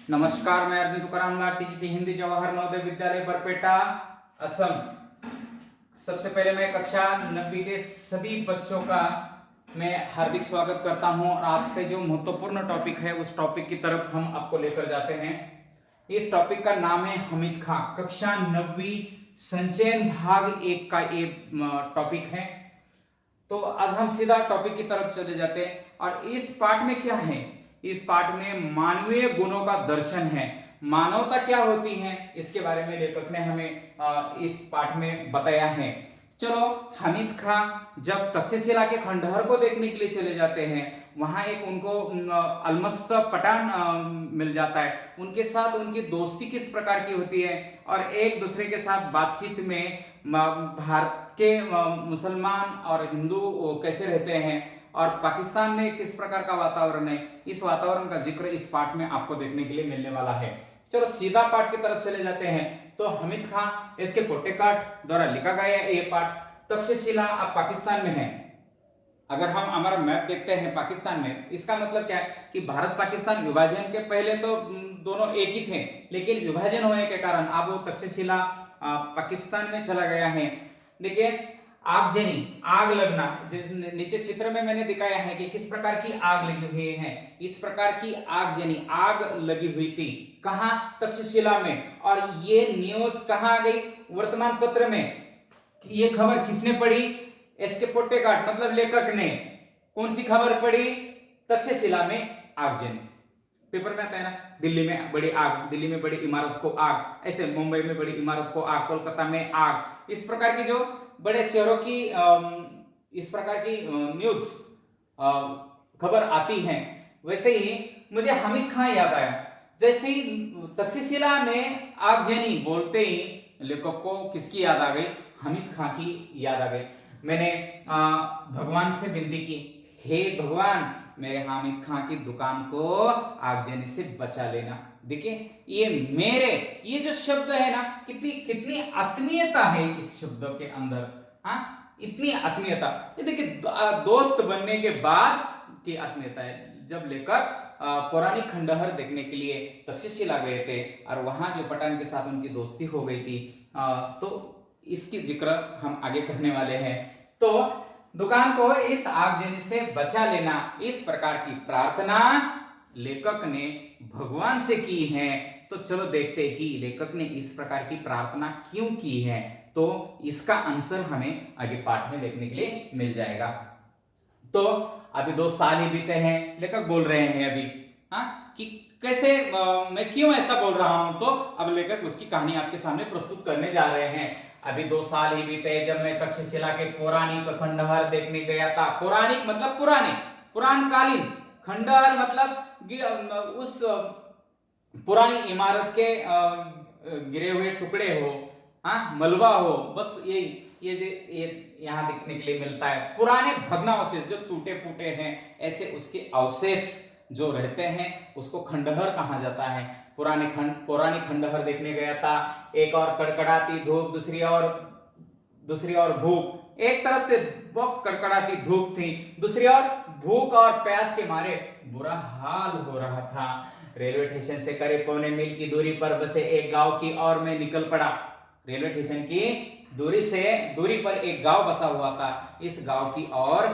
नमस्कार, मैं अर्जुन तुकाराम लाल, टीजीटी हिंदी जवाहर नवोदय विद्यालय बरपेटा असम। सबसे पहले मैं कक्षा 9वीं के सभी बच्चों का मैं हार्दिक स्वागत करता हूं और आज का जो महत्वपूर्ण टॉपिक है उस टॉपिक की तरफ हम आपको लेकर जाते हैं। इस टॉपिक का नाम है हमीद खां। कक्षा 9वीं संचयन भाग 1 का ये टॉपिक है। तो आज हम सीधा टॉपिक की तरफ चले जाते हैं और इस पाठ में क्या है, इस पाठ में मानवीय गुणों का दर्शन है। मानवता क्या होती है इसके बारे में लेखक ने हमें इस पाठ में बताया है। चलो, हमीद खां जब तक्षशिला के खंडहर को देखने के लिए चले जाते हैं, वहां एक उनको अलमस्त पठान मिल जाता है। उनके साथ उनकी दोस्ती किस प्रकार की होती है और एक दूसरे के साथ बातचीत में भारत के मुसलमान और हिंदू कैसे रहते हैं और पाकिस्तान में किस प्रकार का वातावरण है, इस वातावरण का जिक्र इस पाठ में आपको देखने के लिए मिलने वाला है। चलो सीधा पाठ की तरफ चले जाते हैं। तो हमीद खां इसके पोटेकाट द्वारा लिखा गया ये पाठ। तक्षशिला अब पाकिस्तान में है। अगर हम हमारा मैप देखते हैं पाकिस्तान में, इसका मतलब क्या है कि भारत पाकिस्तान विभाजन के पहले तो दोनों एक ही थे, लेकिन विभाजन होने के कारण अब वो तक्षशिला पाकिस्तान में चला गया है। देखिए, आगजनी, आग लगना, नीचे चित्र में मैंने दिखाया है कि किस प्रकार की आग लगी हुई है। इस प्रकार की आगजनी, आग लगी हुई थी कहां? तक्षशिला में। और ये न्यूज कहां आ गई? वर्तमान पत्र में। ये खबर किसने पढ़ी? इसके पोटेकाट मतलब लेखक ने। कौन सी खबर पढ़ी? तक्षशिला में आगजनी। पेपर में आता है ना, दिल्ली में बड़ी आग, दिल्ली में बड़ी इमारत को आग, ऐसे मुंबई में बड़ी इमारत को आग, कोलकाता में आग। इस प्रकार की जो बड़े शहरों की इस प्रकार की न्यूज खबर आती है, वैसे ही मुझे हमीद खां याद आया। जैसे ही तक्षशिला में आगजनी बोलते ही लेखक को किसकी याद आ गई? हमीद खां की याद आ गई। मैंने भगवान से विनती की, हे भगवान, मेरे हामिद खां की दुकान को आगजनी से बचा लेना। देखिए, ये जो शब्द है ना, कितनी आत्मीयता है इस शब्द के अंदर। हाँ, इतनी आत्मीयता। ये देखिए, दोस्त बनने के बाद की आत्मीयता है। जब लेखक पौराणिक खंडहर देखने के लिए तक्षशिला गए थे और वहां जो पठान के साथ उनकी दोस्ती हो गई थी, तो इसकी जिक्र हम आगे करने वाले हैं। तो दुकान को इस आगजनी से बचा लेना, इस प्रकार की प्रार्थना लेखक ने भगवान से की है। तो चलो देखते हैं कि लेखक ने इस प्रकार की प्रार्थना क्यों की है। तो इसका आंसर हमें आगे पाठ में देखने के लिए मिल जाएगा। तो अभी 2 साल ही बीते हैं, लेखक बोल रहे हैं अभी कि कैसे मैं क्यों ऐसा बोल रहा हूं। तो अब लेखक उसकी कहानी आपके सामने प्रस्तुत करने जा रहे हैं। अभी 2 साल ही बीते जब मैं तक्षशिला के पौराणिक खंडहर देखने गया था। पौराणिक मतलब पुराने, पुरानकालीन। खंडहर मतलब उस पुरानी इमारत के गिरे हुए टुकड़े हो, मलबा हो, बस ये यहाँ देखने के लिए मिलता है। पुराने भग्नावशेष जो टूटे फूटे हैं, ऐसे उसके अवशेष जो रहते हैं उसको खंडहर कहा जाता है। पौराणिक खंडहर देखने गया था। एक और कड़कड़ाती धूप, दूसरी और भूख। एक तरफ से बहुत कड़कड़ाती धूप थी, दूसरी ओर भूख और प्यास के मारे बुरा हाल हो रहा था। रेलवे स्टेशन से करीब पौने मील की दूरी पर बसे एक गांव की ओर में निकल पड़ा। रेलवे स्टेशन की दूरी पर एक गांव बसा हुआ था। इस गांव की ओर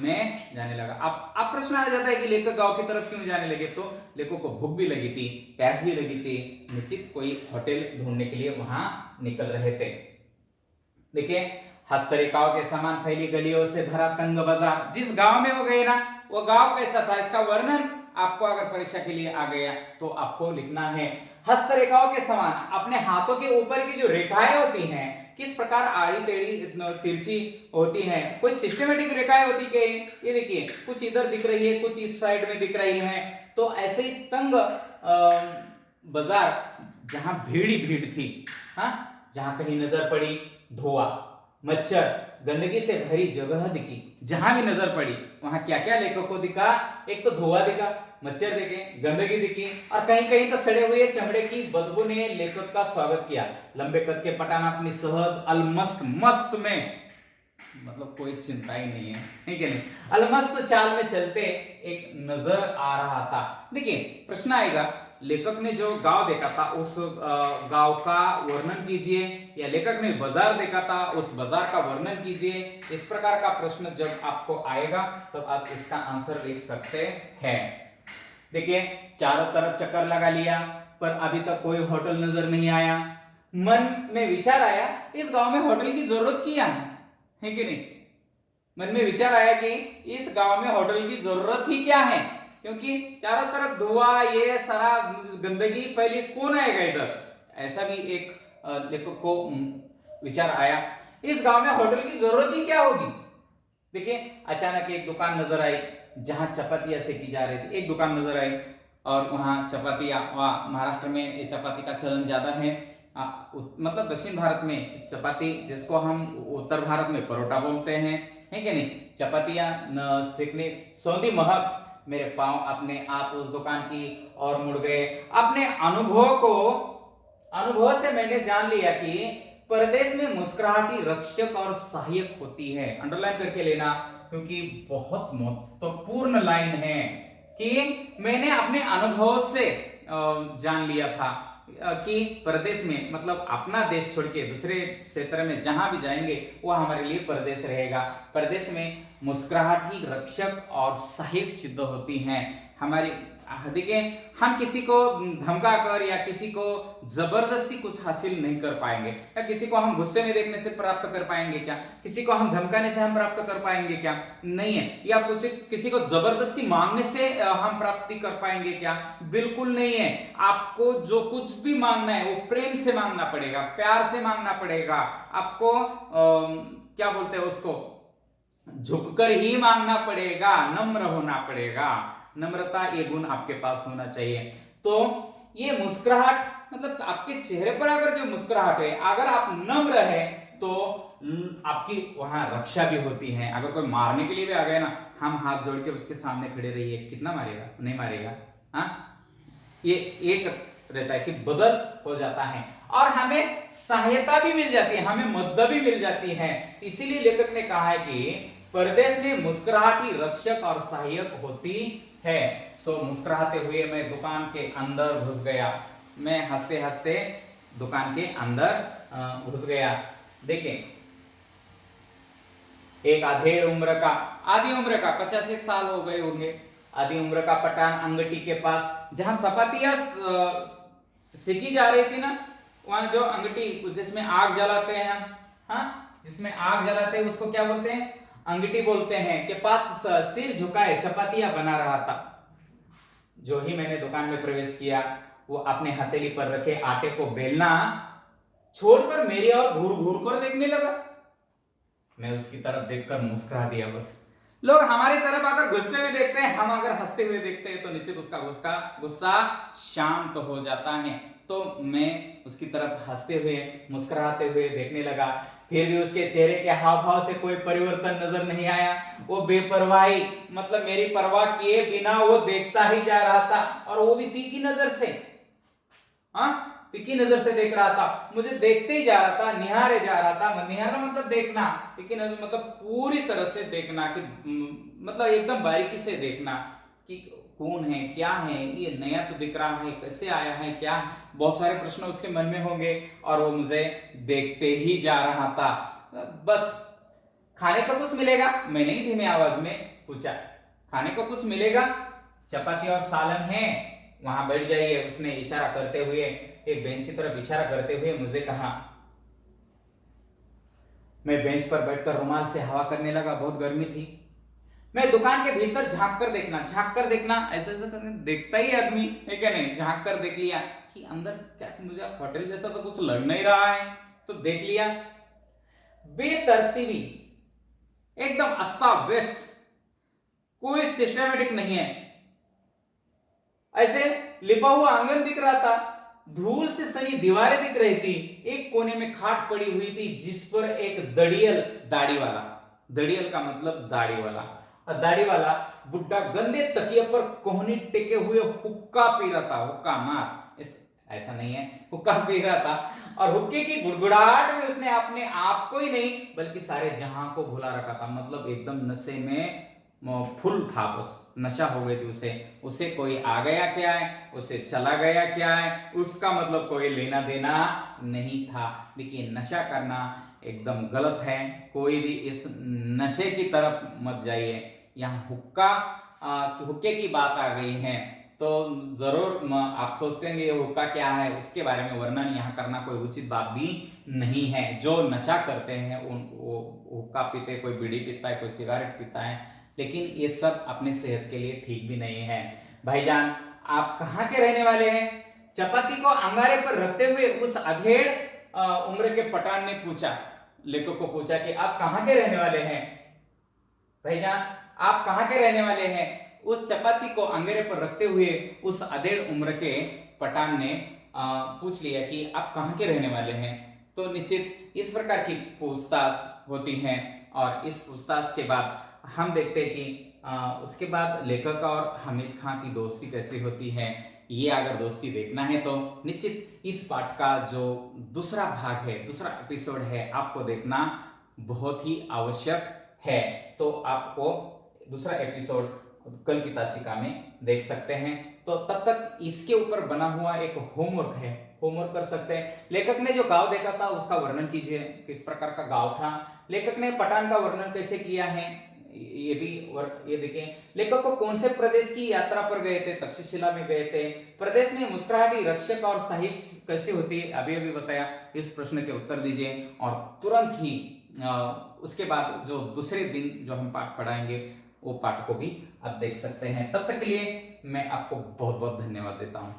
मैं जाने लगा। अब प्रश्न आ जाता है कि लेखक गांव की तरफ क्यों जाने लगे। तो लेखक को भूख भी लगी थी, प्यास भी लगी थी, निश्चित कोई होटल ढूंढने के लिए वहां निकल रहे थे। देखिए, हस्तरेखाओं के समान फैली गलियों से भरा तंग बाजार। जिस गांव में वो गए ना, वो गांव कैसा था, इसका वर्णन आपको अगर परीक्षा के लिए आ गया तो आपको लिखना है। हस्तरेखाओं के समान, अपने हाथों के ऊपर की जो रेखाएं होती हैं किस प्रकार आड़ी टेढ़ी तिरछी होती हैं, कोई सिस्टमेटिक रेखाएं होती है। ये देखिए, कुछ इधर दिख रही है, कुछ इस साइड में दिख रही है। तो ऐसे ही तंग बाजार, जहां भीड़ ही भीड़ थी, जहां कहीं नजर पड़ी धुआं, मच्छर, गंदगी से भरी जगह दिखी। जहां भी नजर पड़ी वहां क्या क्या लेखक को दिखा? एक तो धुआं दिखा, मच्छर दिखे, गंदगी दिखी और कहीं कहीं तो सड़े हुए चमड़े की बदबू ने लेखक का स्वागत किया। लंबे कद के पठान अपनी सहज अलमस्त मस्त में, मतलब कोई चिंता ही नहीं है, ठीक है नहीं, अलमस्त चाल में चलते एक नजर आ रहा था। देखिए, प्रश्न आएगा, लेखक ने जो गांव देखा था उस गांव का वर्णन कीजिए, या लेखक ने बाजार देखा था उस बाजार का वर्णन कीजिए। इस प्रकार का प्रश्न जब आपको आएगा तब तो आप इसका आंसर लिख सकते हैं। देखिए चारों तरफ चक्कर लगा लिया पर अभी तक कोई होटल नजर नहीं आया। मन में विचार आया इस गांव में होटल की जरूरत क्या है कि नहीं। मन में विचार आया कि इस गांव में होटल की जरूरत ही क्या है, क्योंकि चारों तरफ धुआं ये सारा गंदगी पहले कौन आएगा इधर, ऐसा भी एक लेखक को विचार आया। इस गांव में होटल की जरूरत ही क्या होगी। देखिए अचानक एक दुकान नजर आई जहां चपातियां सेकी जा रही थी। एक दुकान नजर आई और वहां चपातियां, महाराष्ट्र में ये चपाती का चलन ज्यादा है, मतलब दक्षिण भारत में चपाती जिसको हम उत्तर भारत में परोठा बोलते हैं, है कि नहीं। चपातियां न सेकने सौंधी महक, मेरे पांव अपने आप उस दुकान की ओर मुड़ गए। अपने अनुभव से मैंने जान लिया कि परदेश में मुस्कुराहट ही रक्षक और सहायक होती है। अंडरलाइन करके लेना क्योंकि बहुत महत्वपूर्ण लाइन है कि मैंने अपने अनुभव से जान लिया था कि परदेश में मतलब अपना देश छोड़ के दूसरे क्षेत्र में जहां भी जाएंगे वह हमारे लिए परदेश रहेगा। परदेश में मुस्कुराहट ही रक्षक और सहायक सिद्ध होती हैं। हमारी देखिए हम किसी को धमका कर या किसी को जबरदस्ती कुछ हासिल नहीं कर पाएंगे, या किसी को हम गुस्से में देखने से प्राप्त कर पाएंगे क्या, किसी को हम धमकाने से हम प्राप्त कर पाएंगे क्या, नहीं है। या कुछ किसी को जबरदस्ती मांगने से हम प्राप्ति कर पाएंगे क्या, बिल्कुल नहीं है। आपको जो कुछ भी मांगना है वो प्रेम से मांगना पड़ेगा, प्यार से मांगना पड़ेगा। आपको क्या बोलते हैं उसको, झुककर ही मांगना पड़ेगा, नम्र होना पड़ेगा। नम्रता ये गुण आपके पास होना चाहिए। तो ये मुस्कुराहट मतलब आपके चेहरे पर अगर जो मुस्कुराहट है, अगर आप नम्र है तो आपकी वहां रक्षा भी होती है। अगर कोई मारने के लिए भी आ गए ना, हम हाथ जोड़ के उसके सामने खड़े रहिए, कितना मारेगा, नहीं मारेगा। हाँ, ये एक रहता है कि बदल हो जाता है और हमें सहायता भी मिल जाती है, हमें मदद भी मिल जाती है। इसीलिए लेखक ने कहा है कि परदेश में मुस्कुराहट ही रक्षक और सहायक होती है। सो मुस्कुराते हुए मैं दुकान के अंदर घुस गया। मैं हंसते हंसते दुकान के अंदर घुस गया। देखिए एक आधी उम्र का 50 साल हो गए होंगे, आधी उम्र का पठान अंगठी के पास जहां चपातियां सेकी जा रही थी ना, वहां जो अंगठी जिसमें आग जलाते हैं हम, हाँ जिसमें आग जलाते हैं उसको क्या बोलते हैं, अंगठी बोलते हैं, के पास सिर झुकाए चपातियां बना रहा था। जो ही मैंने दुकान में प्रवेश किया वो अपने हथेली पर रखे आटे को बेलना छोड़कर मेरी ओर घूर घूर कर देखने लगा। मैं उसकी तरफ देखकर मुस्कुरा दिया। बस लोग हमारी तरफ अगर गुस्से में देखते हैं, हम अगर हंसते हुए देखते हैं तो निश्चित उसका गुस्सा शांत हो जाता है। तो मैं उसकी तरफ हंसते हुए मुस्कुराते हुए देखने लगा। फिर भी उसके चेहरे के हाव भाव से कोई परिवर्तन नजर नहीं आया। वो बेपरवाही मतलब मेरी परवाह किए बिना वो देखता ही जा रहा था, और वो भी तीखी नजर से, हाँ तीखी नजर से देख रहा था। मुझे देखते ही जा रहा था, निहारे जा रहा था। निहारना मतलब देखना, तीखी नजर मतलब पूरी तरह से देखना कि मतलब एकदम बारीकी से देखना कि कौन है, क्या है, ये नया तो दिख रहा है, कैसे आया है, क्या, बहुत सारे प्रश्न उसके मन में होंगे और वो मुझे देखते ही जा रहा था। बस खाने को कुछ मिलेगा, मैंने ही धीमी आवाज में पूछा, खाने को कुछ मिलेगा, चपाती और सालन है, वहां बैठ जाइए। उसने इशारा करते हुए एक बेंच की तरफ इशारा करते हुए मुझे कहा। मैं बेंच पर बैठकर रुमाल से हवा करने लगा। बहुत गर्मी थी। मैं दुकान के भीतर झांक कर देखना ऐसे ऐसे करने देखता ही आदमी है क्या नहीं, झांक कर देख लिया कि अंदर क्या, मुझे होटल जैसा तो कुछ लग नहीं रहा है, तो देख लिया। बेतरतीबी, एकदम अस्ता व्यस्त, कोई सिस्टमेटिक नहीं है। ऐसे लिपा हुआ आंगन दिख रहा था, धूल से सनी दीवारें दिख रही थी। एक कोने में खाट पड़ी हुई थी जिस पर एक दड़ियल का मतलब दाढ़ी वाला, और दाढ़ी वाला बुड्ढा गंदे तकिए पर कोहनी टेके हुए हुक्का पी रहा था। हुक्का मार, ऐसा नहीं है, हुक्का पी रहा था। और हुक्के की गुड़गुड़ाहट में उसने अपने आप को ही नहीं बल्कि सारे जहां को भुला रखा था। मतलब एकदम नशे में फुल था, बस नशा हो गई थी उसे। उसे कोई आ गया क्या है, उसे चला गया क्या है, उसका मतलब कोई लेना देना नहीं था। देखिए, नशा करना एकदम गलत है, कोई भी इस नशे की तरफ मत जाइए। यहाँ हुक्के की बात आ गई है तो जरूर आप सोचते हैं ये हुक्का क्या है, उसके बारे में वर्णन यहाँ करना कोई उचित बात भी नहीं है। जो नशा करते हैं वो हुक्का पीते, कोई बीड़ी पीता है, कोई सिगरेट पीता है, लेकिन ये सब अपने सेहत के लिए ठीक भी नहीं है। भाईजान, आप कहाँ के रहने वाले हैं? चपाती को अंगारे पर रखते हुए उस अधेड़ उम्र के पठान ने पूछा, लेखक को पूछा कि आप कहाँ के रहने वाले हैं? भाईजान, आप कहाँ के रहने वाले हैं? उस चपाती को अंगारे पर रखते हुए उस अधेड़ उम्र के पठान ने पूछ लिया कि आप कहाँ के रहने वाले हैं। तो निश्चित इस प्रकार की पूछताछ होती है, और इस पूछताछ के बाद हम देखते हैं कि उसके बाद लेखक और हामिद खां की दोस्ती कैसी होती है। ये अगर दोस्ती देखना है तो निश्चित इस पाठ का जो दूसरा भाग है, दूसरा एपिसोड है, आपको देखना बहुत ही आवश्यक है। तो आपको दूसरा एपिसोड कल की ताशिका में देख सकते हैं। तो तब तक इसके ऊपर बना हुआ एक होमवर्क है, होमवर्क कर सकते हैं। लेखक ने जो गांव देखा था उसका वर्णन कीजिए, किस प्रकार का गांव था। लेखक ने पठान का वर्णन कैसे किया है, ये भी वर्क ये देखें। लेखक को कौन से प्रदेश की यात्रा पर गए थे? तक्षशिला में गए थे। प्रदेश में मुस्कुराहटी रक्षक और सहायक कैसे होती है? अभी अभी बताया। इस प्रश्न के उत्तर दीजिए और तुरंत ही उसके बाद जो दूसरे दिन जो हम पाठ पढ़ाएंगे वो पाठ को भी आप देख सकते हैं। तब तक के लिए मैं आपको बहुत बहुत धन्यवाद देता हूं।